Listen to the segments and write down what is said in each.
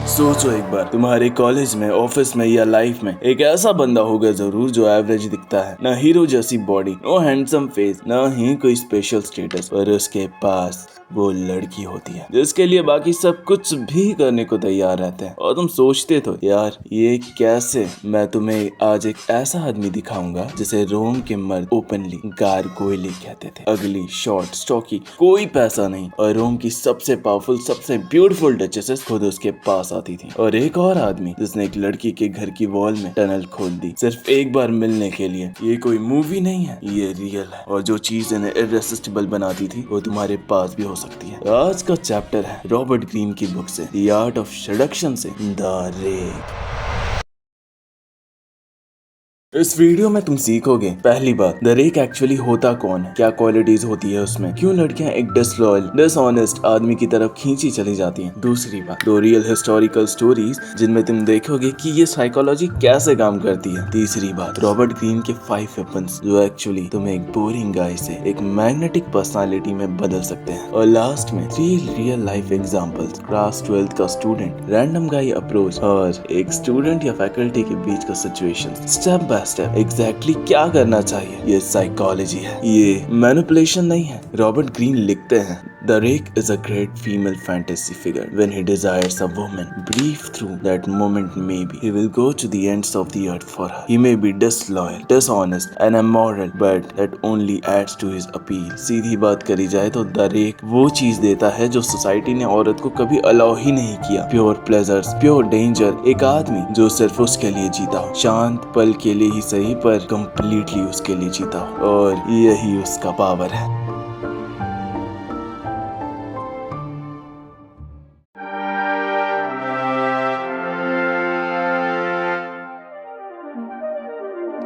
सोचो एक बार, तुम्हारे कॉलेज में, ऑफिस में या लाइफ में एक ऐसा बंदा होगा जरूर जो एवरेज दिखता है, ना हीरो जैसी बॉडी, नो हैंडसम फेस, ना ही कोई स्पेशल स्टेटस, पर उसके पास वो लड़की होती है जिसके लिए बाकी सब कुछ भी करने को तैयार रहते हैं। और तुम सोचते तो यार ये कैसे? मैं तुम्हें आज एक ऐसा आदमी दिखाऊंगा जिसे रोम के मर्द ओपनली गारगोयले कहते थे। अगली, शॉर्ट, स्टॉकी, कोई पैसा नहीं, और रोम की सबसे पावरफुल, सबसे ब्यूटीफुल डचेसेस खुद उसके पास आती थी। और एक और आदमी जिसने एक लड़की के घर की वॉल में टनल खोल दी सिर्फ एक बार मिलने के लिए। ये कोई मूवी नहीं है, ये रियल है। और जो चीज इन्हें इररेसिस्टिबल बनाती थी वो तुम्हारे पास भी हो सकती है। आज का चैप्टर है रॉबर्ट ग्रीन की बुक से, द आर्ट ऑफ सेडक्शन से, द रेक। इस वीडियो में तुम सीखोगे, पहली बात, द रेक एक्चुअली होता कौन है, क्या क्वालिटीज होती है उसमें, क्यों लड़कियां एक डिसलॉयल, डिसऑनेस्ट आदमी की तरफ खींची चली जाती हैं। दूसरी बात, दो रियल हिस्टोरिकल स्टोरीज जिनमें तुम देखोगे कि ये साइकोलॉजी कैसे काम करती है। तीसरी बात, रॉबर्ट ग्रीन के 5 वेपन्स जो एक्चुअली तुम्हें एक बोरिंग गाय से एक मैग्नेटिक पर्सनालिटी में बदल सकते हैं। और लास्ट में 3 रियल लाइफ एग्जांपल्स, क्लास 12 का स्टूडेंट, रैंडम गाय अप्रोच और एक स्टूडेंट या फैकल्टी के बीच का situation. Step by step exactly क्या करना चाहिए, ये साइकोलॉजी है, ये मैनिपुलेशन नहीं है। रॉबर्ट ग्रीन लिखते हैं, The rake is a great female fantasy figure. When he desires a woman, brief through that moment maybe, he will go to the ends of the earth for her. He may be disloyal, dishonest and immoral, but that only adds to his appeal. सीधी बात करी जाए तो the rake वो चीज देता है जो society ने औरत को कभी अलाउ ही नहीं किया। प्योर प्लेजर्स, प्योर डेंजर, एक आदमी जो सिर्फ उसके लिए जीता हो, शांत पल के लिए ही सही पर कंप्लीटली उसके लिए जीता हो, और यही उसका पावर है।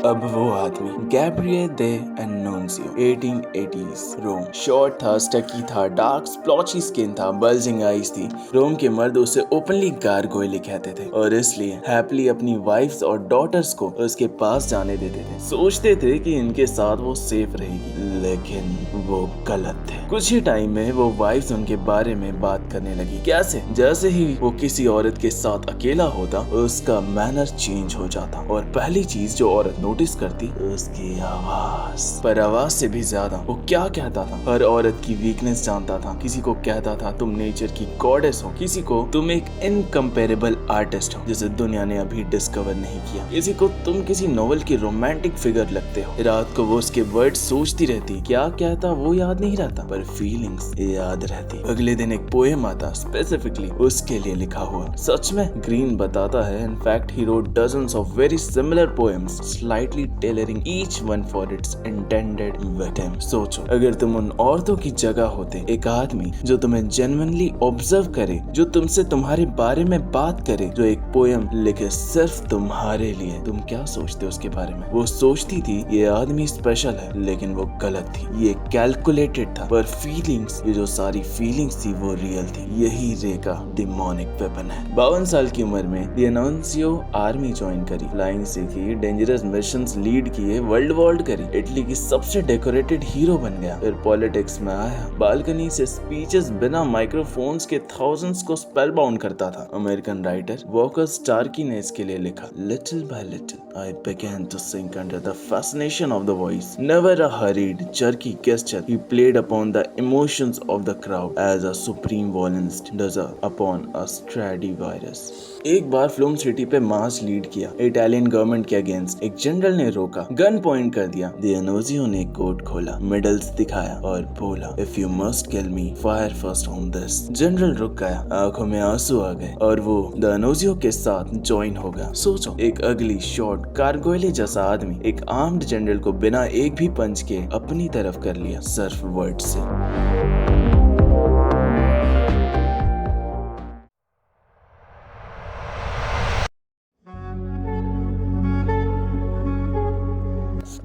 अब वो आदमी, गैब्रियल दे एनोंसियो, 1880s रोम। शॉर्ट था, स्टकी था, डार्क स्प्लॉची स्किन था, बल्जिंग आईज थी। रोम के मर्द उसे ओपनली गारगोयले कहते थे और इसलिए हैप्पीली अपनी वाइफ्स और डॉटर्स को उसके पास जाने देते थे। सोचते थे कि इनके साथ वो सेफ रहेगी, लेकिन वो गलत थे। कुछ ही टाइम में वो वाइफ्स उनके बारे में बात करने लगी। कैसे? जैसे ही वो किसी औरत के साथ अकेला होता उसका मैनर चेंज हो जाता, और पहली चीज जो औरत नोटिस करती उसकी आवाज। पर आवाज से भी ज्यादा वो क्या कहता था, हर औरत की वीकनेस जानता था। किसी को कहता था तुम नेचर की गॉडेस हो, किसी को तुम एक इनकम्पेरेबल आर्टिस्ट हो जिसे दुनिया ने अभी डिस्कवर नहीं किया, किसी को तुम किसी नोवेल की रोमांटिक फिगर लगते हो। रात को वो उसके वर्ड सोचती रहती, क्या कहता वो याद नहीं रहता पर फीलिंग्स याद रहती। अगले दिन एक पोएम आता स्पेसिफिकली उसके लिए लिखा हुआ। सच में ग्रीन बताता है, in fact he wrote dozens of very similar poems, slightly tailoring each one for its intended victim. सोचो अगर तुम उन औरतों की जगह होते, एक आदमी जो तुम्हें जेन्युइनली ऑब्जर्व करे, जो तुमसे तुम्हारे बारे में बात करे, जो एक पोएम लिखे सिर्फ तुम्हारे लिए, तुम क्या सोचते हो उसके बारे में? वो सोचती थी ये आदमी स्पेशल है, लेकिन वो गलत थी, ये कैलकुलेटेड था। पर फीलिंग्स, ये जो सारी फीलिंग्स थी वो रियल थी। यही रे का डिमोनिक वेपन है। 52 साल की उम्र में द एनोंसियो आर्मी ज्वाइन करी, फ्लाइंग सीखी, डेंजरस मिशंस लीड किए, वर्ल्ड वॉल्ड करी, इटली की सबसे डेकोरेटेड हीरो बन गया। फिर पॉलिटिक्स में आया, बालकनी से स्पीचेस बिना माइक्रोफोन्स के थाउजेंड्स को स्पेल बाउंड करता था। अमेरिकन राइटर वॉकर स्टार्की ने इसके लिए लिखा, little bye little I began to sink under the fascination of the voice. Never a hurried, jerky gesture, he played upon the emotions of the crowd as a supreme violinist does upon a Stradivarius. एक बार film city पे मार्च lead किया, Italian government के against. एक general ने रोका, gun point कर दिया। The एनोंसियो ने कोट खोला, मेडल्स दिखाया और बोला, if you must kill me, fire first on this. General रुक गया, आंखों में आंसू आ गए और वो द एनोंसियो के साथ ज्वाइन हो गया। सोचो, एक अगली, शॉर्ट, गारगोयले जैसा आदमी एक आर्म्ड जनरल को बिना एक भी पंच के अपनी तरफ कर लिया, सिर्फ वर्ड से।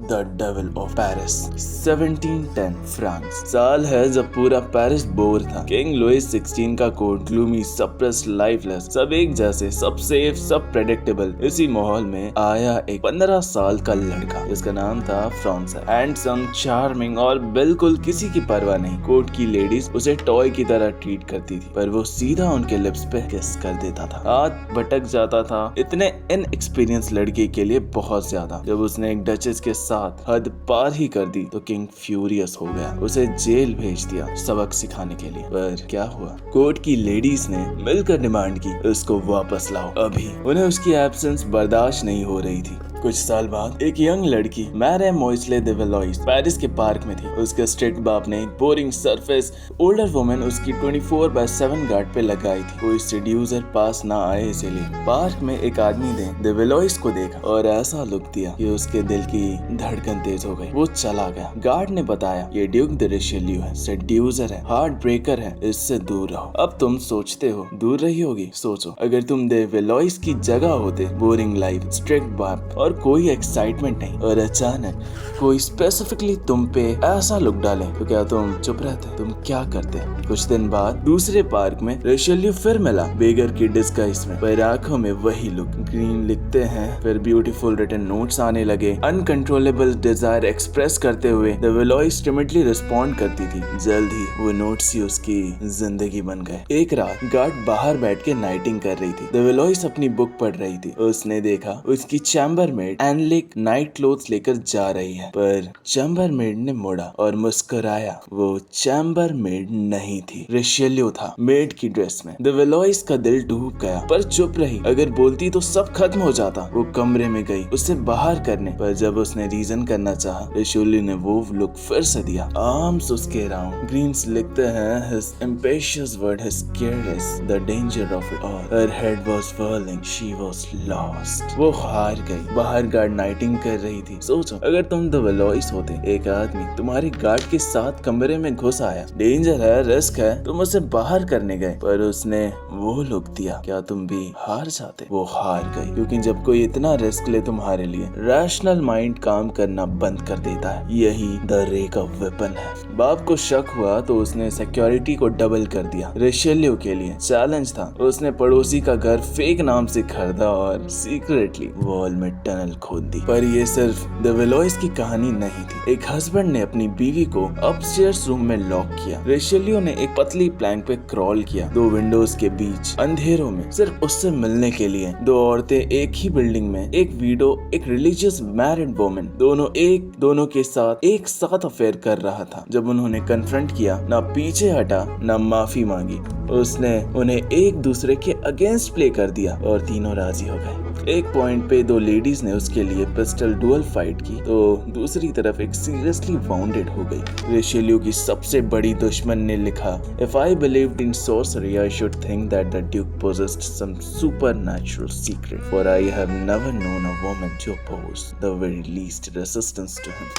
The the devil of Paris. 1710 France. साल है जब पूरा पेरिस बोर था। किंग लुइस 16 का कोर्ट ग्लूमी, सप्रेस्ड, लाइफलेस, सब एक जैसे, सब सेफ, सब प्रेडिक्टेबल। इसी माहौल में आया एक 15 साल का लड़का जिसका नाम था फ्रांस। हैंडसम, चार्मिंग और बिल्कुल किसी की परवाह नहीं। कोर्ट की लेडीज उसे टॉय की तरह ट्रीट करती थी, पर वो सीधा उनके लिप्स पे किस कर देता था। हाथ भटक जाता था, इतने इनएक्सपीरियंस लड़के के लिए बहुत ज्यादा। जब उसने एक डचेस के साथ हद पार ही कर दी तो किंग फ्यूरियस हो गया, उसे जेल भेज दिया सबक सिखाने के लिए। पर क्या हुआ, कोर्ट की लेडीज ने मिलकर डिमांड की, उसको वापस लाओ अभी। उन्हें उसकी एब्सेंस बर्दाश्त नहीं हो रही थी। कुछ साल बाद एक यंग लड़की मैरे मोइसले दे वेलोइस पेरिस के पार्क में थी। उसके स्ट्रिक्ट बाप ने एक बोरिंग सरफेस ओल्डर वुमन उसकी 24/7 गार्ड पे लगाई थी। कोई सेड्यूसर पास ना आए इसीलिए। पार्क में एक आदमी ने दे वेलोइस को देखा और ऐसा लुक दिया कि उसके दिल की धड़कन तेज हो गई। वो चला गया। गार्ड ने बताया ये ड्यूक द रिशेल्यू है, सेड्यूसर है, हार्ट ब्रेकर है, इससे दूर रहो। अब तुम सोचते हो दूर रही होगी, सोचो अगर तुम दे वेलोइस की जगह होते, बोरिंग लाइफ, स्ट्रिक्ट बाप और कोई एक्साइटमेंट नहीं, और अचानक कोई स्पेसिफिकली तुम पे ऐसा लुक डाले तो क्या तुम चुप रहते? तुम क्या करते? कुछ दिन बाद दूसरे पार्क में रिशेल्यू फिर मिला, बेगर की डिस्गाइज में, पर आंखों में वही लुक। ग्रीन लिखते हैं, फिर ब्यूटीफुल रिटन नोट्स आने लगे। अनकंट्रोलेबल डिजायर एक्सप्रेस करते हुए द वेलोइस टिमिडली रिस्पॉन्ड करती थी। जल्द ही वो नोट्स ही उसकी जिंदगी बन गए। एक रात गार्ड बाहर बैठ के नाइटिंग कर रही थी। द वेलोइस अपनी बुक पढ़ रही थी। उसने देखा उसकी चैम्बर मेड एनलिक नाइट क्लोथ्स लेकर जा रही है, पर चैम्बर मेड ने मुड़ा और मुस्कुराया। वो चैम्बर मेड नहीं थी, रिशेल्यू था, मेड की ड्रेस में। द वेलोइस का दिल डूब गया, पर चुप रही। अगर बोलती तो सब खत्म हो जाता। वो कमरे में गई उसे बाहर करने, पर जब उसने रीजन करना चाहा, रिशेल्यू ने वो लुक फिर से दिया। आर्म्स उसके राउंड। ग्रीन्स लिखते हैं, his impetuous word, his careless, the danger of it all. Her head was whirling, she was lost. वो हार गई। बाहर गार्ड नाइटिंग कर रही थी। सोचो अगर तुम द वेलोइस होते, एक आदमी तुम्हारी गार्ड के साथ कमरे में घुस आया, डेंजर है, रिस्क है, तुम उसे बाहर करने गए, पर उसने वो लुक दिया, क्या तुम भी हार जाते? वो हार गई, क्योंकि जब कोई इतना रिस्क ले तुम्हारे लिए, रैशनल माइंड काम करना बंद कर देता है। यही द रे का वेपन है। बाप को शक हुआ तो उसने सिक्योरिटी को डबल कर दिया। रिशेल्यू के लिए चैलेंज था। उसने पड़ोसी का घर फेक नाम से खरीदा और सीक्रेटली वॉल में टनल खोद दी। पर ये सिर्फ द वेलोइस की कहानी नहीं थी। एक हस्बैंड ने अपनी बीवी को अपस्टेयर्स रूम में लॉक किया। रिशेल्यू ने एक पतली प्लैंक पे क्रॉल किया, 2 विंडोज के बीच अंधेरों में, सिर्फ उससे मिलने के लिए। 2 औरतें एक ही बिल्डिंग में, एक विडो, एक रिलीजियस मैरिड वुमन, दोनों के साथ एक साथ अफेयर कर रहा था। जब उन्होंने कन्फ्रंट किया, ना पीछे हटा ना माफी मांगी। उसने उन्हें एक दूसरे के अगेंस्ट प्ले कर दिया और तीनों राजी हो गए। एक पॉइंट पे 2 लेडीज ने उसके लिए पिस्टल डुअल फाइट की तो दूसरी तरफ एक सीरियसली वाउंडेड हो गई। रिशेल्यू की सबसे बड़ी दुश्मन ने लिखा, if I believed in sorcery I should think that the Duke possessed some supernatural secret, for I have never known a woman to oppose the very least resistance to him.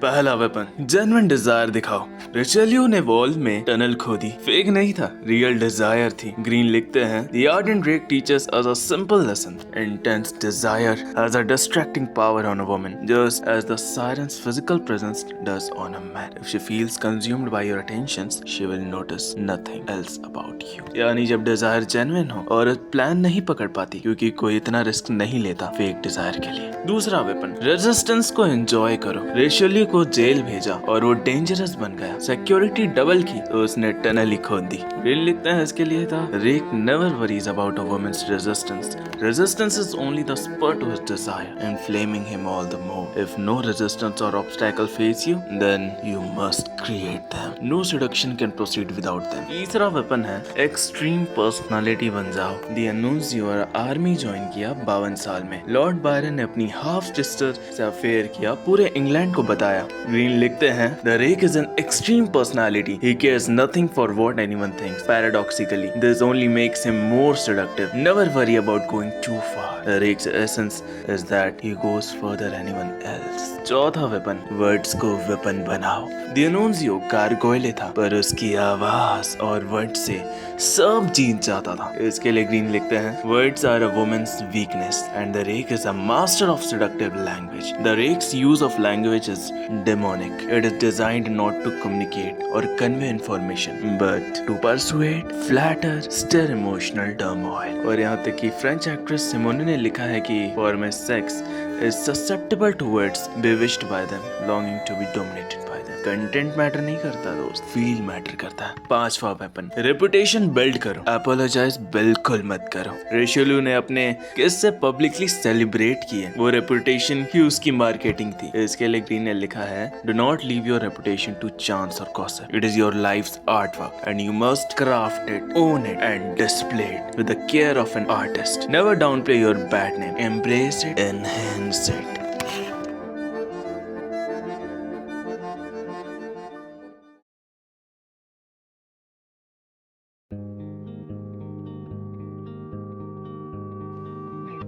पहला weapon, genuine Dzire दिखाओ। Richelieu ने wall में tunnel खोदी, fake नहीं था, real Dzire थी। Green लिखते हैं, The ardent drake teaches us a simple lesson. Intense desire has a distracting power on a woman, just as the siren's physical presence does on a man. If she feels consumed by your attentions, she will notice nothing else about you. यानी जब Dzire genuine हो, औरत plan नहीं पकड़ पाती, क्योंकि कोई इतना रिस्क नहीं लेता फेक डिजायर के लिए। दूसरा वेपन, रेजिस्टेंस को एंजॉय करो। रिशेल्यू को जेल भेजा और वो डेंजरस बन गया। सिक्योरिटी डबल की तो उसने टनल ही खोद दी। ग्रीन लिखते हैं, इसके लिए था, rake never worries about a woman's resistance. Resistance is only the spur to his desire, inflaming him all the more. If no resistance or obstacle face you, then you must create them. No seduction can proceed without them. तीसरा weapon है, extreme personality बन जाओ। The Annuncior army join किया 52 साल में। Lord Byron ने अपनी half sister से अफेयर किया, पूरे इंग्लैंड को बताया। ग्रीन लिखते हैं, The Rake is an extreme personality. He cares nothing for what anyone thinks. Paradoxically, this only makes him more seductive. Never worry about going too far. The Rake's essence is that he goes further than anyone else. चौथा weapon, words को weapon बनाओ। The Annuncior गारगोइले था, पर उसकी आवाज और word से सब जीत जाता था। इसके लिए ग्रीन लिखते हैं, words are a woman's weakness and the rake is a master of seductive language. The rake's use of language is demonic. It is designed not to communicate or convey information, but to persuade, flatter, stir emotional turmoil. और यहाँ तक कि French actress Simone ने लिखा है कि for my sex is susceptible to words bewitched by them, longing to be dominated by them. Content matter नहीं करता दोस्त, फील मैटर करता है। 5वां वेपन, रेपुटेशन बिल्ड करो, अपोलोजाइज बिल्कुल मत करो। रिशेल्यू ने अपने किस्से पब्लिकली सेलिब्रेट किए, वो रेपुटेशन ही उसकी मार्केटिंग थी। इसके लिए ग्रीन ने लिखा है, do not leave your reputation to chance or gossip, it is your life's art work and you must craft it, own it and display it with the care of an artist. Never downplay your bad name, embrace it, enhance it.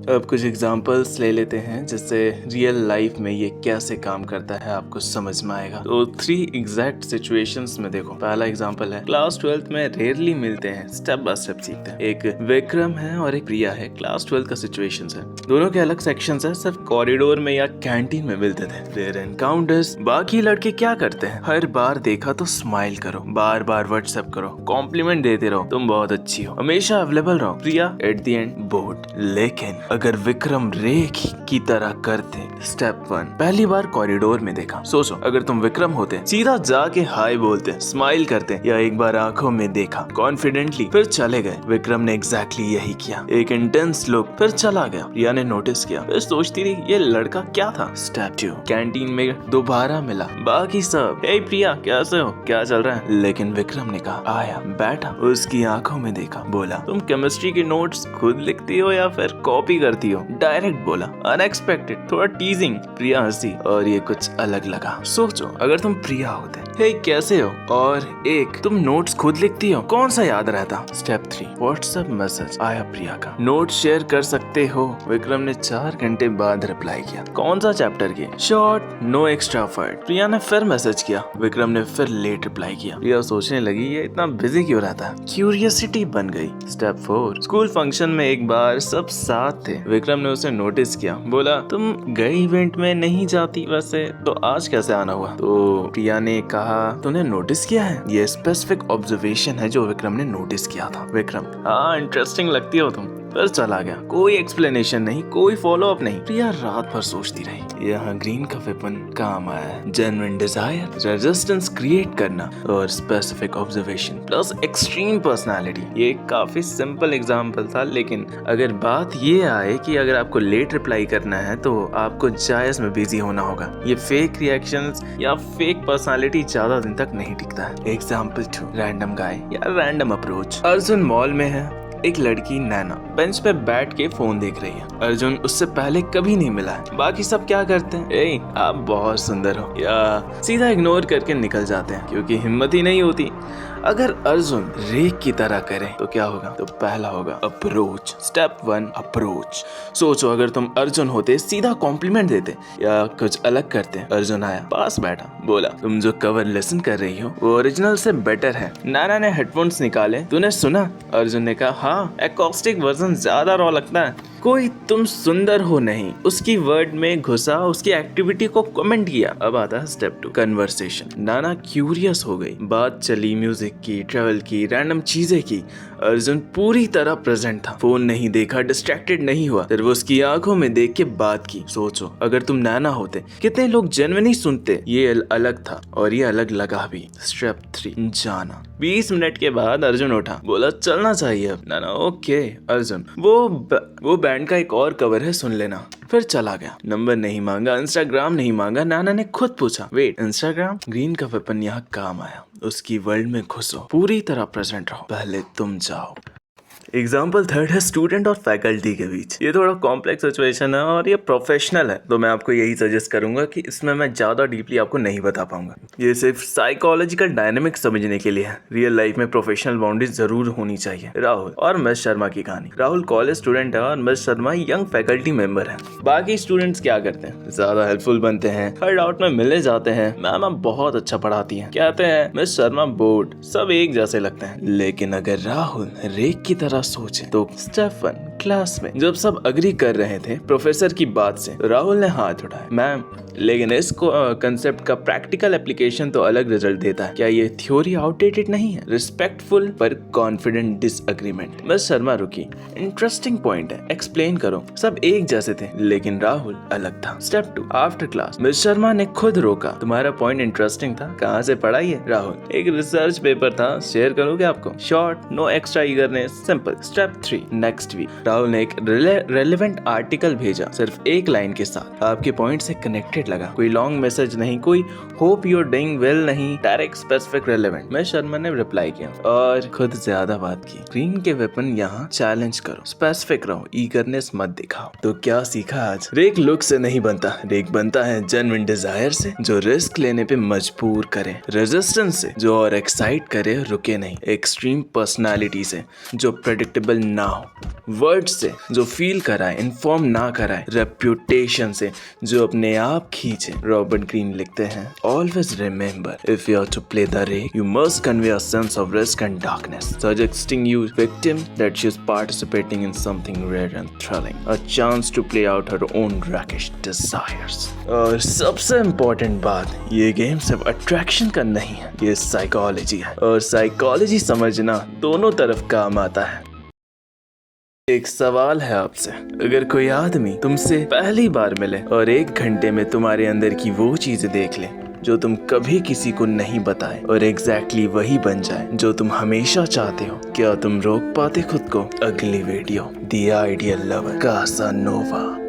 अब कुछ examples ले लेते हैं जिससे real life में ये कैसे काम करता है आपको समझ में आएगा। तो 3 एग्जैक्ट सिचुएशंस में देखो। पहला एग्जांपल है, क्लास 12th में रेयरली मिलते हैं, स्टेप बाय स्टेप सीखते हैं। एक विक्रम है और एक प्रिया है, क्लास 12 का सिचुएशन है। दोनों के अलग सेक्शंस है, सिर्फ कॉरिडोर में या कैंटीन में मिलते थे। देयर एनकाउंटर्स, बाकी लड़के क्या करते हैं, हर बार देखा तो स्माइल करो, बार बार व्हाट्सएप करो, कॉम्प्लीमेंट देते रहो, तुम बहुत अच्छी हो, हमेशा अवेलेबल रहो। प्रिया एट द एंड बोर्ड। लेकिन अगर विक्रम रेख की तरह करते, स्टेप 1, पहली बार कॉरिडोर में देखा, सोचो अगर तुम विक्रम होते, सीधा जाके हाय बोलते, स्माइल करते, या एक बार आंखों में देखा कॉन्फिडेंटली, फिर चले गए। विक्रम ने एग्जैक्टली यही किया, एक इंटेंस लुक, फिर चला गया। प्रिया ने नोटिस किया, फिर सोचती रही ये लड़का क्या था। स्टेप 2, कैंटीन में दोबारा मिला, बाकी सब, हे प्रिया कैसे हो, क्या चल रहा है। लेकिन विक्रम ने कहा, आया, बैठा, उसकी आंखों में देखा, बोला, तुम केमिस्ट्री के नोट्स खुद लिखती हो या फिर कॉपी करती हो। डायरेक्ट बोला, अनएक्सपेक्टेड, थोड़ा टीजिंग। प्रिया हंसी और ये कुछ अलग लगा। सोचो अगर तुम प्रिया होते, हे कैसे हो, और एक, तुम नोट्स खुद लिखती हो, कौन सा याद रहता। स्टेप 3, व्हाट्सएप मैसेज आया प्रिया का, नोट शेयर कर सकते हो। विक्रम ने 4 घंटे बाद रिप्लाई किया, कौन सा चैप्टर की, शॉर्ट, नो एक्स्ट्रा एफर्ट। प्रिया ने फिर मैसेज किया, विक्रम ने फिर लेट रिप्लाई किया। प्रिया सोचने लगी ये इतना बिजी क्यों रहता है, क्यूरियोसिटी बन गई। स्टेप 4, स्कूल फंक्शन में एक बार सब साथ थे, विक्रम ने उसे नोटिस किया, बोला, तुम गए इवेंट में नहीं जाती वैसे, तो आज कैसे आना हुआ। तो प्रिया ने कहा, तूने नोटिस किया है। ये स्पेसिफिक ऑब्जर्वेशन है जो विक्रम ने नोटिस किया था। विक्रम, हाँ इंटरेस्टिंग लगती हो तुम, फिर चला गया। कोई एक्सप्लेनेशन नहीं, कोई फॉलो अप नहीं। प्रिया रात भर सोचती रही। यहाँ ग्रीन का वेपन काम आया है, जेन्युइन डिजायर, रेजिस्टेंस क्रिएट करना और specific observation plus extreme personality. ये काफी सिंपल एग्जांपल था, लेकिन अगर बात ये आए कि अगर आपको लेट रिप्लाई करना है तो आपको जायज में बिजी होना होगा। ये फेक रिएक्शंस या फेक पर्सनालिटी ज्यादा दिन तक नहीं टिकता है। एग्जाम्पल 2, रैंडम गाय या रैंडम अप्रोच। अर्जुन मॉल में है, एक लड़की नैना बेंच पे बैठ के फोन देख रही है। अर्जुन उससे पहले कभी नहीं मिला है। बाकी सब क्या करते हैं, ए आप बहुत सुंदर हो, या सीधा इग्नोर करके निकल जाते हैं क्योंकि हिम्मत ही नहीं होती। अगर अर्जुन रेक की तरह करे तो क्या होगा, तो पहला होगा अप्रोच। Step 1, approach. सोचो अगर तुम अर्जुन होते, सीधा कॉम्प्लीमेंट देते या कुछ अलग करते। अर्जुन आया, पास बैठा, बोला, तुम जो कवर लिसन कर रही हो वो ओरिजिनल से बेटर है। नैना ने हेडफोन्स निकाले, तूने सुना। अर्जुन ने कहा, हाँ एकॉस्टिक वर्जन ज्यादा रॉ लगता है। कोई तुम सुंदर हो नहीं, उसकी वर्ड में घुसा, उसकी एक्टिविटी को कमेंट किया। अब आता है स्टेप 2, कन्वर्सेशन। नाना क्यूरियस हो गई, बात चली, म्यूजिक की, ट्रेवल की, रैंडम चीजें की। अर्जुन पूरी तरह प्रेजेंट था, फोन नहीं देखा, डिस्ट्रैक्टेड नहीं हुआ, सिर्फ उसकी आंखों में देख के बात की। सोचो अगर तुम नैना होते, कितने लोग जेन्युइनली सुनते। ये अलग था और ये अलग लगा भी। स्टेप 3, जाना। 20 मिनट के बाद अर्जुन उठा, बोला चलना चाहिए अब। नाना, ओके। अर्जुन, वो बैंड का एक और कवर है, सुन लेना। फिर चला गया। नंबर नहीं मांगा, इंस्टाग्राम नहीं मांगा। नाना ने खुद पूछा, वेट इंस्टाग्राम। ग्रीन का वेपन यहाँ काम आया। उसकी वर्ल्ड में घुसो, पूरी तरह प्रेजेंट रहो, पहले तुम जाओ। एग्जाम्पल थर्ड है स्टूडेंट और फैकल्टी के बीच। ये थोड़ा कॉम्प्लेक्स सिचुएशन है और ये प्रोफेशनल है, तो मैं आपको यही सजेस्ट करूंगा कि इसमें मैं ज़्यादा डीपली आपको नहीं बता पाऊंगा। ये सिर्फ साइकोलॉजिकल डायनेमिक समझने के लिए है। रियल लाइफ में प्रोफेशनल बाउंड्रीज जरूर होनी चाहिए। राहुल और मिस शर्मा की कहानी। राहुल कॉलेज स्टूडेंट है और miss Sharma young faculty member है। बाकी स्टूडेंट्स क्या करते हैं, ज्यादा हेल्पफुल बनते हैं, हर डाउट में मिलने जाते हैं, मैम बहुत अच्छा पढ़ाती हैं, कहते हैं मिस शर्मा बोर्ड, सब एक जैसे लगते हैं। लेकिन अगर राहुल रेक की तरह सोचे तो स्टेफन क्लास में जब सब अग्री कर रहे थे प्रोफेसर की बात से, राहुल ने हाथ उठाया, मैम लेकिन इस कंसेप्ट का प्रैक्टिकल एप्लीकेशन तो अलग रिजल्ट देता है, क्या ये थ्योरी आउटडेटेड नहीं है? रिस्पेक्टफुल पर कॉन्फिडेंट डिसएग्रीमेंट। मिस शर्मा रुकी, इंटरेस्टिंग पॉइंट है, एक्सप्लेन करो। सब एक जैसे थे लेकिन राहुल अलग था। Step 2 after class. Miss Sharma ने खुद रोका, तुम्हारा पॉइंट इंटरेस्टिंग था, कहाँ से पढ़ा ये? राहुल, एक रिसर्च पेपर था, शेयर करोगे आपको? Short, no extra eagerness, simple. Step 3 next week. Rahul ने एक रेलेवेंट आर्टिकल भेजा, सिर्फ एक लाइन के साथ, आपके पॉइंट से कनेक्टेड लगा, कोई लॉन्ग मैसेज नहीं, कोई hope you are doing well नहीं, direct specific relevant. Miss Sharma ने रिप्लाई किया और खुद ज्यादा बात की, ग्रीन के वेपन यहाँ चैलेंज करो, स्पेसिफिक रहो, ईगरनेस मत दिखाओ। तो क्या सीखा आज? रेक लुक से नहीं बनता, रेक बनता है जेन्युइन डिजायर से, जो रिस्क लेने पे मजबूर करे, रेजिस्टेंस से, जो और एक्साइट करे, रुके नहीं, एक्सट्रीम पर्सनालिटी से, जो प्रेडिक्टेबल ना हो, वर्ड से, जो फील कराए, इन्फॉर्म ना कराए, रेप्यूटेशन से, जो अपने आप खींचे। रॉबर्ट ग्रीन लिखते हैं, always remember if you are to play the rake you must convey a sense of risk and darkness, suggesting you victim that she is participating in something rare and thrilling, a chance to play out her own rakish desires. और सबसे important बात, ये game सिर्फ attraction का नहीं है, ये psychology है, और साइकोलॉजी समझना दोनों तरफ काम आता है। एक सवाल है आपसे, अगर कोई आदमी तुमसे पहली बार मिले और 1 घंटे में तुम्हारे अंदर की वो चीजें देख ले जो तुम कभी किसी को नहीं बताए और एग्जैक्टली वही बन जाए जो तुम हमेशा चाहते हो, क्या तुम रोक पाते खुद को? अगली वीडियो, द आइडियल लवर, कासानोवा।